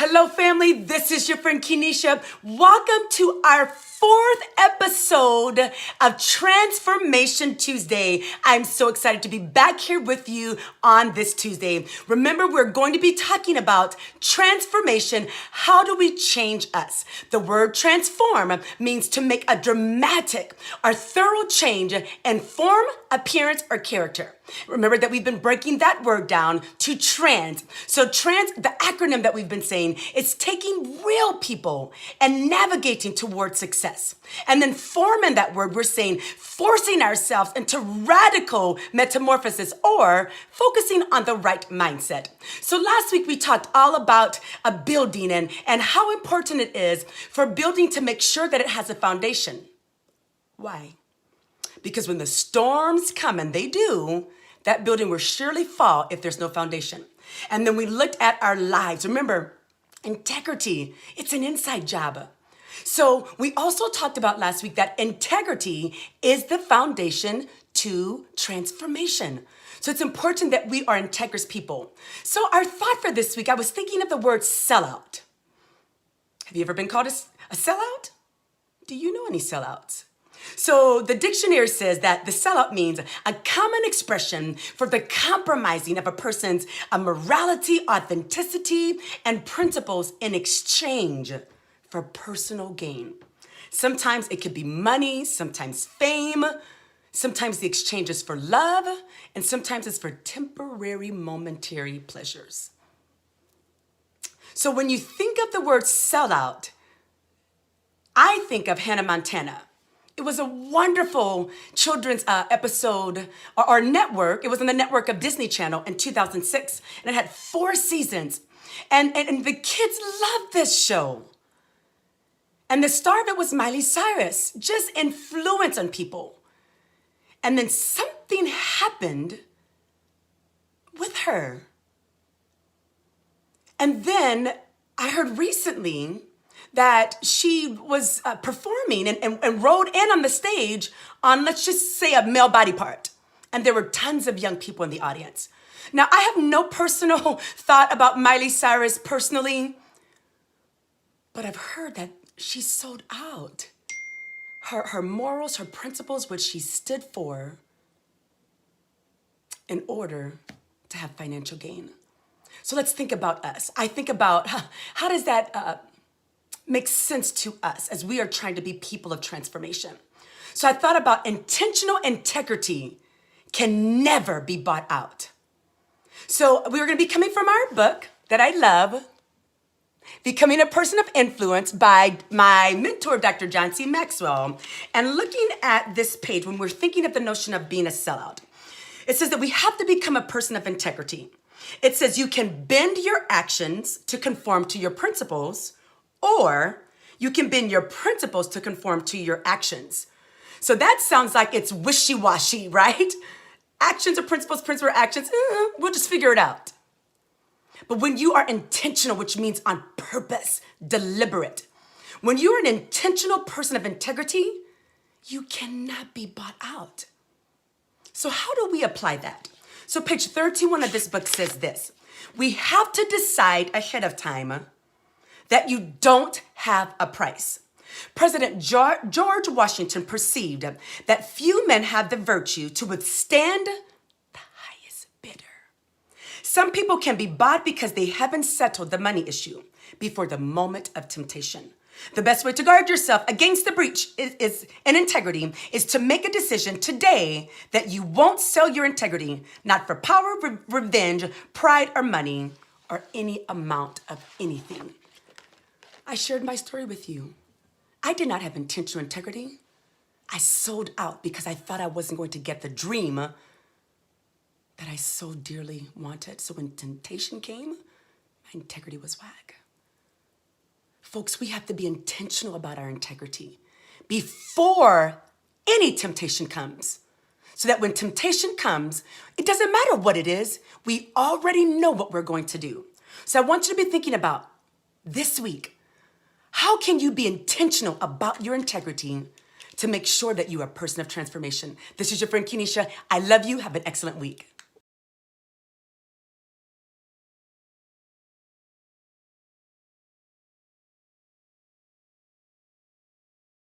Hello, family. This is your friend Kenesha. Welcome to our fourth episode of Transformation Tuesday. I'm so excited to be back here with you on this Tuesday. Remember, we're going to be talking about transformation. How do we change us? The word transform means to make a dramatic or thorough change in form, appearance, or character. Remember that we've been breaking that word down to trans. So trans, the acronym that we've been saying, it's taking real people and navigating towards success. And then form in that word, we're saying forcing ourselves into radical metamorphosis or focusing on the right mindset. So last week we talked all about a building and how important it is for building to make sure that it has a foundation. Why? Because when the storms come, and they do, that building will surely fall if there's no foundation. And then we looked at our lives. Remember, integrity, it's an inside job. So we also talked about last week that integrity is the foundation to transformation. So it's important that we are integrous people. So our thought for this week, I was thinking of the word sellout. Have you ever been called a sellout? Do you know any sellouts? So the dictionary says that the sellout means a common expression for the compromising of a person's morality, authenticity, and principles in exchange for personal gain. Sometimes it could be money, sometimes fame, sometimes the exchange is for love, and sometimes it's for temporary, momentary pleasures. So when you think of the word sellout, I think of Hannah Montana. It was a wonderful children's episode or network. It was on the network of Disney Channel in 2006, and it had 4 seasons. And the kids loved this show. And the star of it was Miley Cyrus, just influence on people. And then something happened with her. And then I heard recently that she was performing and rode in on the stage on, let's just say, a male body part. And there were tons of young people in the audience. Now, I have no personal thought about Miley Cyrus personally, but I've heard that she sold out her morals, her principles, what she stood for in order to have financial gain. So let's think about us. I think about how does that makes sense to us as we are trying to be people of transformation. So I thought about intentional integrity can never be bought out. So we were going to be coming from our book that I love, Becoming a Person of Influence by my mentor, Dr. John C. Maxwell. And looking at this page, when we're thinking of the notion of being a sellout, it says that we have to become a person of integrity. It says you can bend your actions to conform to your principles, or you can bend your principles to conform to your actions. So that sounds like it's wishy-washy, right? Actions or principles, principles or actions, we'll just figure it out. But when you are intentional, which means on purpose, deliberate, when you're an intentional person of integrity, you cannot be bought out. So how do we apply that? So page 31 of this book says this: we have to decide ahead of time that you don't have a price. President George Washington perceived that few men have the virtue to withstand the highest bidder. Some people can be bought because they haven't settled the money issue before the moment of temptation. The best way to guard yourself against the breach is in integrity is to make a decision today that you won't sell your integrity, not for power, revenge, pride, or money, or any amount of anything. I shared my story with you. I did not have intentional integrity. I sold out because I thought I wasn't going to get the dream that I so dearly wanted. So when temptation came, my integrity was whack. Folks, we have to be intentional about our integrity before any temptation comes. So that when temptation comes, it doesn't matter what it is. We already know what we're going to do. So I want you to be thinking about this week, how can you be intentional about your integrity to make sure that you are a person of transformation? This is your friend Kenesha. I love you. Have an excellent week.